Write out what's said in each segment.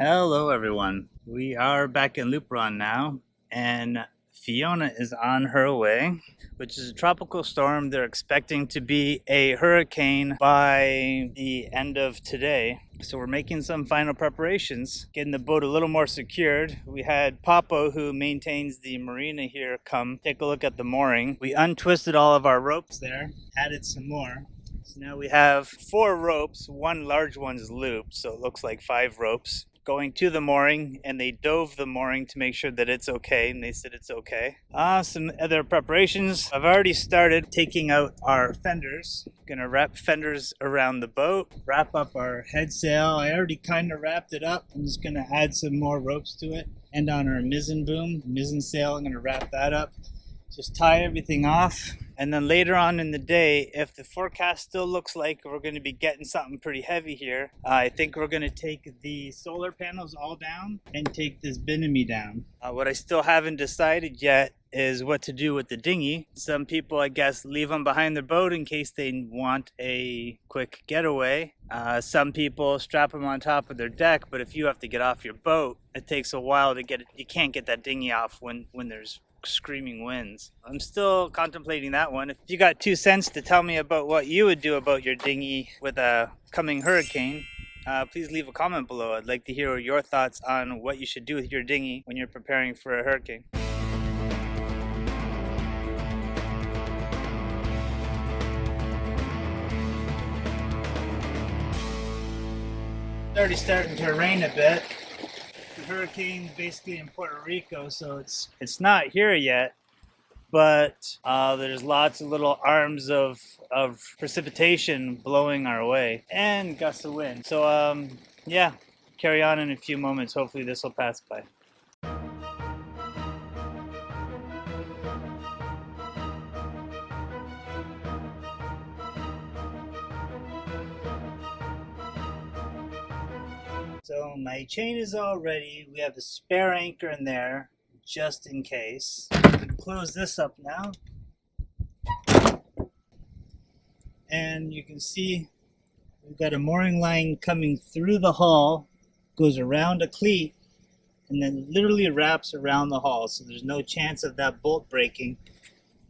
Hello everyone. We are back in Luperon now, and Fiona is on her way, which is a tropical storm. They're expecting to be a hurricane by the end of today. So we're making some final preparations, getting the boat a little more secured. We had Papa, who maintains the marina here, come take a look at the mooring. We untwisted all of our ropes there, added some more. So now we have 4 ropes. One large one's looped, so it looks like 5 ropes going to the mooring, and they dove the mooring to make sure that it's okay, and they said it's okay. Some other preparations. I've already started taking out our fenders. Gonna wrap fenders around the boat, wrap up our head sail. I already kind of wrapped it up. I'm just gonna add some more ropes to it. And on our mizzen boom, mizzen sail, I'm gonna wrap that up. Just tie everything off, and then later on in the day, if the forecast still looks like we're going to be getting something pretty heavy here, I think we're going to take the solar panels all down and take this bimini down. What I still haven't decided yet is what to do with the dinghy. Some people, I guess, leave them behind their boat in case they want a quick getaway. Some people strap them on top of their deck, but if you have to get off your boat, it takes a while to get it. You can't get that dinghy off when there's screaming winds. I'm still contemplating that one. If you got 2 cents to tell me about what you would do about your dinghy with a coming hurricane, please leave a comment below. I'd like to hear your thoughts on what you should do with your dinghy when you're preparing for a hurricane. It's already starting to rain a bit. Hurricane basically in Puerto Rico, so it's not here yet, but there's lots of little arms of precipitation blowing our way and gusts of wind. So yeah, carry on in a few moments. Hopefully this will pass by. So my chain is all ready. We have a spare anchor in there just in case. Close this up now. And you can see we've got a mooring line coming through the hull, goes around a cleat, and then literally wraps around the hull. So there's no chance of that bolt breaking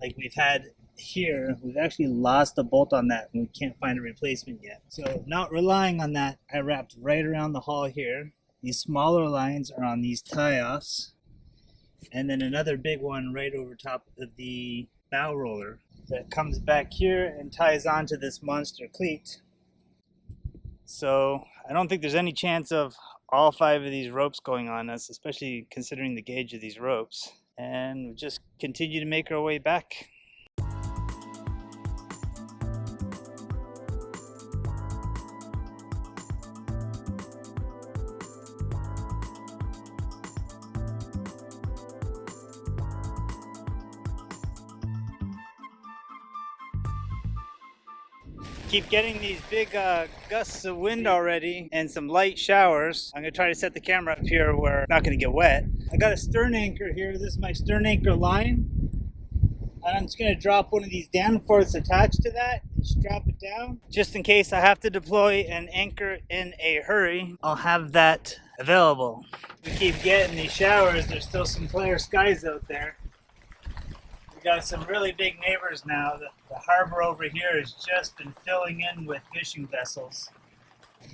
like we've had here. We've actually lost a bolt on that and we can't find a replacement yet. So not relying on that, I wrapped right around the hull here. These smaller lines are on these tie-offs, and then another big one right over top of the bow roller that comes back here and ties onto this monster cleat. So I don't think there's any chance of all 5 of these ropes going on us, especially considering the gauge of these ropes. And we'll just continue to make our way back. Keep getting these big gusts of wind already and some light showers. I'm gonna try to set the camera up here where it's not gonna get wet. I got a stern anchor here. This is my stern anchor line. And I'm just gonna drop one of these down before it's attached to that and strap it down. Just in case I have to deploy an anchor in a hurry, I'll have that available. We keep getting these showers. There's still some clear skies out there. We got some really big neighbors now. The harbor over here has just been filling in with fishing vessels.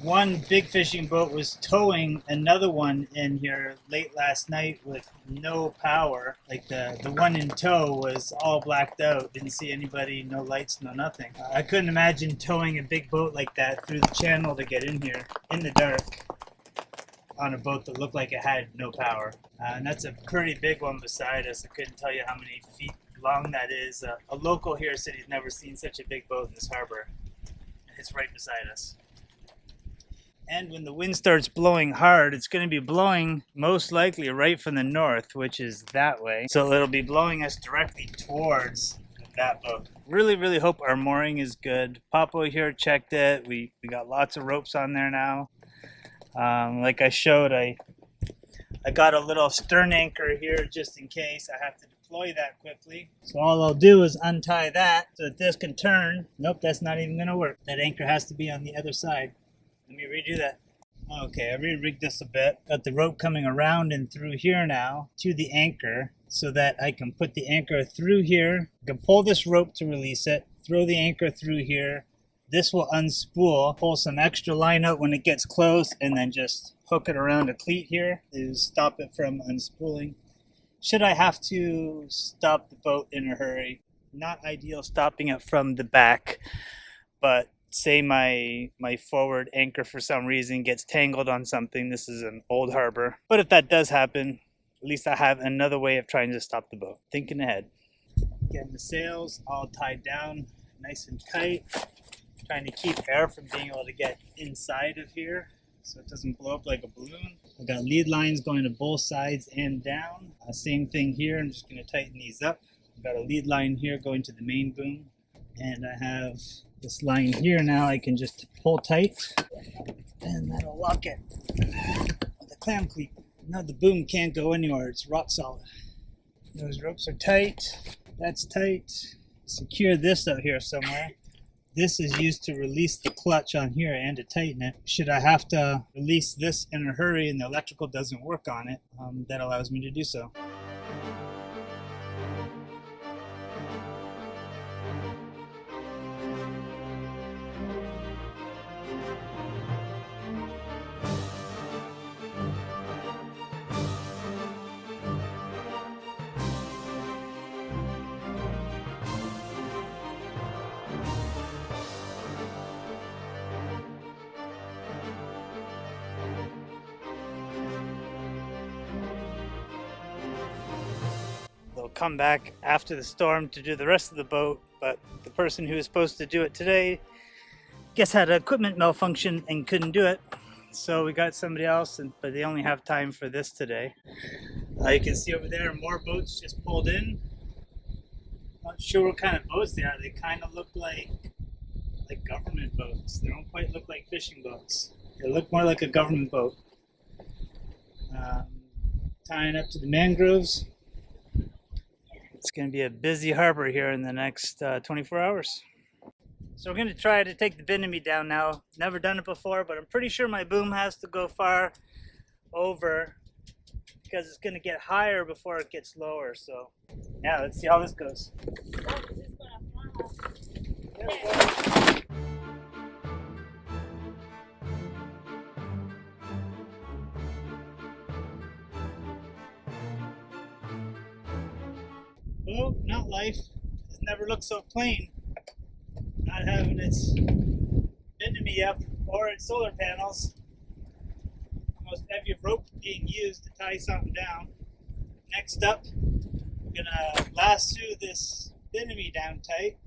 One big fishing boat was towing another one in here late last night with no power. Like the one in tow was all blacked out. Didn't see anybody, no lights, no nothing. I couldn't imagine towing a big boat like that through the channel to get in here in the dark on a boat that looked like it had no power. And that's a pretty big one beside us. I couldn't tell you how many feet long that is. A local here said he's never seen such a big boat in this harbor. It's right beside us. And when the wind starts blowing hard, it's going to be blowing most likely right from the north, which is that way. So it'll be blowing us directly towards that boat. Really hope our mooring is good. Papa here checked it. We got lots of ropes on there now. Like I showed, I got a little stern anchor here just in case I have to deploy that quickly. So all I'll do is untie that so that this can turn. Nope, that's not even going to work. That anchor has to be on the other side. Let me redo that. Okay, I re-rigged this a bit. Got the rope coming around and through here now to the anchor so that I can put the anchor through here. I can pull this rope to release it, throw the anchor through here. This will unspool, pull some extra line out when it gets close, and then just hook it around a cleat here to stop it from unspooling. Should I have to stop the boat in a hurry, not ideal stopping it from the back, but say my forward anchor for some reason gets tangled on something. This is an old harbor, but if that does happen, at least I have another way of trying to stop the boat. Thinking ahead. Getting the sails all tied down nice and tight, trying to keep air from being able to get inside of here so it doesn't blow up like a balloon. I got lead lines going to both sides and down. Same thing here. I'm just going to tighten these up. I've got a lead line here going to the main boom, and I have this line here now. I can just pull tight and that'll lock it with a clam cleat. Now the boom can't go anywhere. It's rock solid. Those ropes are tight. That's tight. Secure this out here somewhere. This is used to release the clutch on here and to tighten it. Should I have to release this in a hurry and the electrical doesn't work on it, that allows me to do so. They'll come back after the storm to do the rest of the boat, but the person who was supposed to do it today guess had an equipment malfunction and couldn't do it. So we got somebody else, but they only have time for this today. You can see over there more boats just pulled in. Not sure what kind of boats they are. They kind of look like government boats. They don't quite look like fishing boats. They look more like a government boat. Tying up to the mangroves. It's going to be a busy harbor here in the next 24 hours. So we're going to try to take the Bimini down now. Never done it before, but I'm pretty sure my boom has to go far over because it's going to get higher before it gets lower. So yeah, let's see how this goes. Oh, not life. It's never looked so plain. Not having its Bimini up or its solar panels. Almost heavy rope being used to tie something down. Next up, we're gonna lasso this Bimini down tight.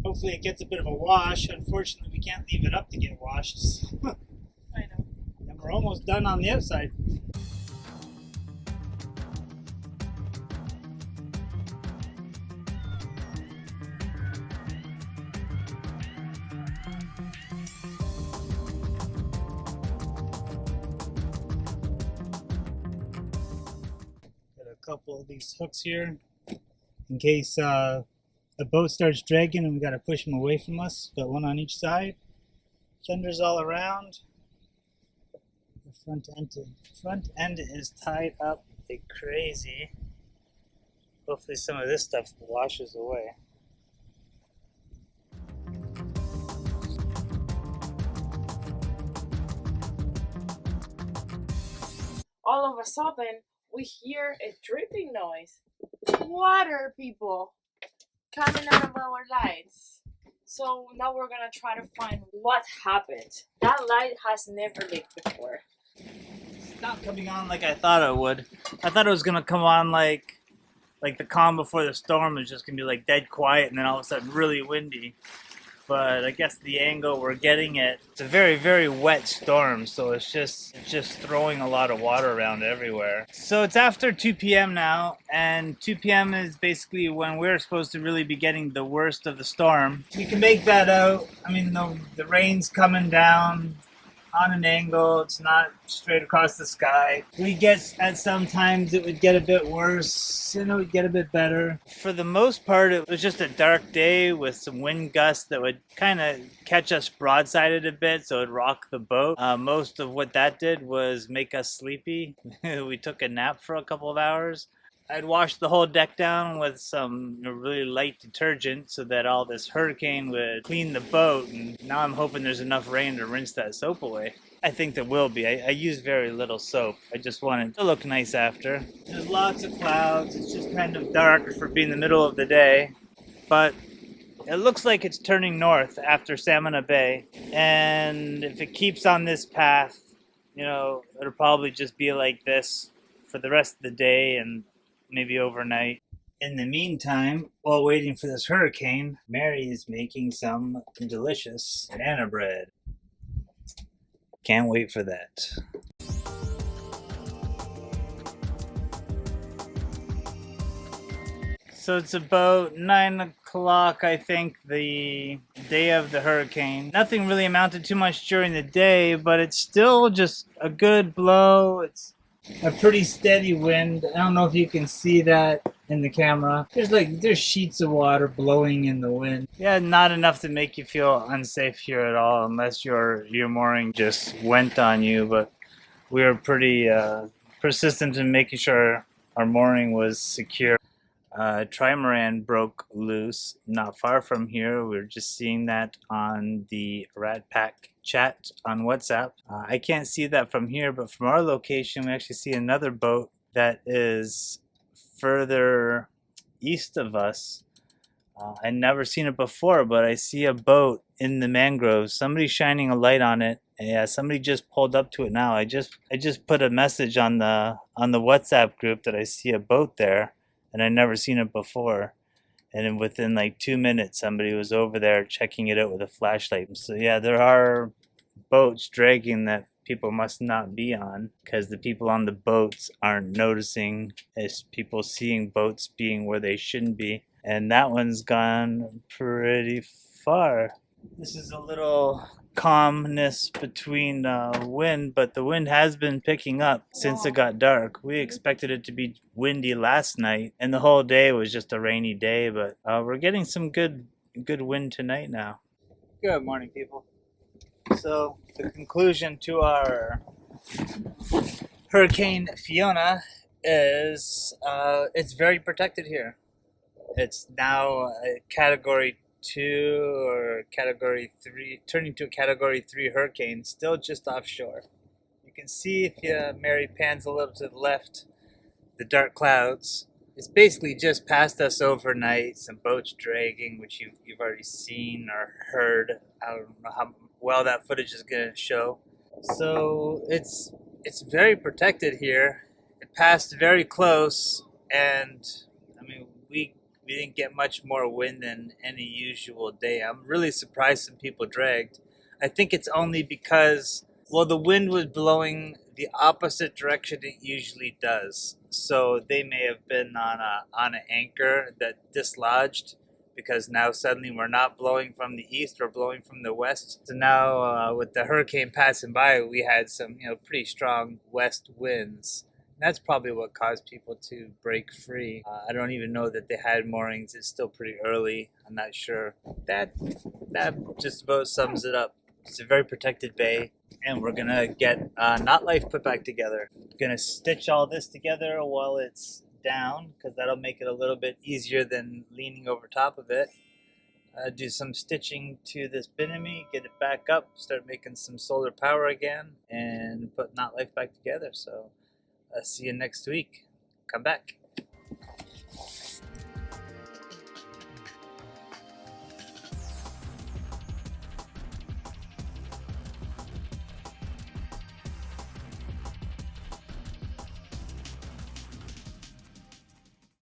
Hopefully it gets a bit of a wash. Unfortunately, we can't leave it up to get washed. So. I know. And we're almost done on the outside. Couple of these hooks here in case the boat starts dragging and we got to push them away from us. Got one on each side. Fenders all around. The front end is tied up like crazy. Hopefully some of this stuff washes away. All of a sudden, we hear a dripping noise. Water, people, coming out of our lights. So now we're gonna try to find what happened. That light has never leaked before. It's not coming on like I thought it would. I thought it was gonna come on like the calm before the storm is just gonna be like dead quiet and then all of a sudden really windy. But I guess the angle we're getting it, it's a very, very wet storm, so it's just throwing a lot of water around everywhere. So it's after 2 p.m. now, and 2 p.m. is basically when we're supposed to really be getting the worst of the storm. You can make that out. I mean, the rain's coming down. on an angle. It's not straight across the sky. We get at sometimes it would get a bit worse, and it would get a bit better. For the most part, it was just a dark day with some wind gusts that would kind of catch us broadsided a bit, so it'd rock the boat. Most of what that did was make us sleepy. We took a nap for a couple of hours. I'd washed the whole deck down with some really light detergent so that all this hurricane would clean the boat, and now I'm hoping there's enough rain to rinse that soap away. I think there will be. I use very little soap. I just want it to look nice after. There's lots of clouds. It's just kind of dark for being the middle of the day, but it looks like it's turning north after Samana Bay, and if it keeps on this path, it'll probably just be like this for the rest of the day and maybe overnight. In the meantime, while waiting for this hurricane, Mary is making some delicious banana bread. Can't wait for that. So it's about 9 o'clock, I think, the day of the hurricane. Nothing really amounted too much during the day, but it's still just a good blow. It's a pretty steady wind. I don't know if you can see that in the camera. There's sheets of water blowing in the wind. Yeah, not enough to make you feel unsafe here at all, unless your mooring just went on you. But we were pretty persistent in making sure our mooring was secure. Trimaran broke loose not far from here. We were just seeing that on the Rat Pack chat on WhatsApp. I can't see that from here, but from our location, we actually see another boat that is further east of us. I'd never seen it before, but I see a boat in the mangroves. Somebody's shining a light on it. Yeah, somebody just pulled up to it now. I just put a message on the WhatsApp group that I see a boat there, and I'd never seen it before. And then within like 2 minutes, somebody was over there checking it out with a flashlight. So yeah, there are boats dragging that people must not be on, because the people on the boats aren't noticing as people seeing boats being where they shouldn't be. And that one's gone pretty far. This is a little calmness between wind, but the wind has been picking up since it got dark. We expected it to be windy last night, and the whole day was just a rainy day, but we're getting some good wind tonight now. Good morning, people. So the conclusion to our Hurricane Fiona is it's very protected here. It's now a Category 2 or Category 3, turning to a Category 3 hurricane, still just offshore. You can see, if Mary pans a little to the left, the dark clouds. It's basically just passed us overnight, some boats dragging, which you've already seen or heard. I don't know how well that footage is going to show. So it's very protected here. It passed very close, and I mean, we didn't get much more wind than any usual day. I'm really surprised some people dragged. I think it's only because, well, the wind was blowing the opposite direction it usually does. So they may have been on an anchor that dislodged, because now suddenly we're not blowing from the east, we're blowing from the west. So now with the hurricane passing by, we had some pretty strong west winds. That's probably what caused people to break free. I don't even know that they had moorings. It's still pretty early. I'm not sure. That just about sums it up. It's a very protected bay, and we're gonna get Knot Life put back together. We're gonna stitch all this together while it's down, because that'll make it a little bit easier than leaning over top of it. Do some stitching to this Binami, get it back up, start making some solar power again, and put Knot Life back together. So see you next week. Come back.